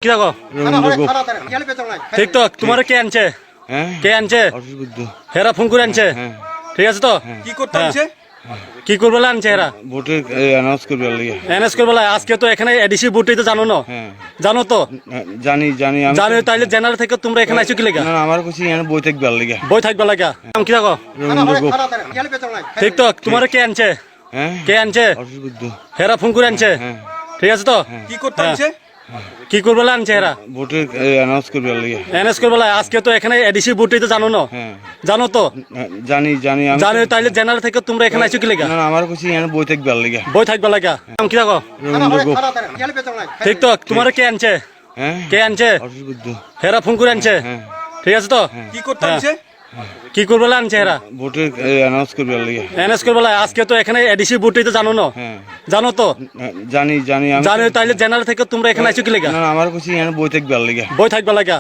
কি দেখো ঠিক তো তোমার কে আনছে কে আনছে হেরা ফোন করে আনছে ঠিক আছে তো কি করতে হচ্ছে? কি করবে আনছে হেরা ভোটের অ্যানাউন্স করবে লাগে এনএস করবে আজকে তো এখানে এডিসি ভোটই তো জানো না জানো তো জানি জানি আমি জানো তাইলে জেনারেল থেকে তোমরা এখানে আইছো কি লাগা না আমার কাছে এখানে বই থাকবে লাগে বই থাকবে লাগা নাম কি দেখো ঠিক তো তোমার কে আনছে কে আনছে হেরা ফোন করে আনছে ঠিক আছে তো কি করতে হচ্ছে? কি করবে আনছে হেরা ভোটের অ্যানাউন্স করবে লাগে এনএস করবে আজকে তো এখানে এডিসি ভোটই তো জানো না জানো তো জানি জানি আমি জানো তাইলে জেনারেল থেকে তোমরা এখানে আইছো কি লাগা না আমার কাছে এখানে বই থাকবে লাগে বই থাকবে লাগা নাম কি দেখো ঠিক তো তোমার কে আনছে কে আনছে হেরা ফোন করে আনছে ঠিক আছে তো কি করতে হচ্ছে? কি করবে আনছে হেরা ভোটের অ্যানাউন্স করবে লাগে এনএস করবে আজকে তো এখানে এডিসি ভোটই তো জানো না জানো তো জানি জানি আমি জানো তাইলে জেনারেল থেকে তোমরা এখানে আইছো কি লাগা না আমার কাছে এখানে বই থাকবে লাগে বই থাকবে লাগা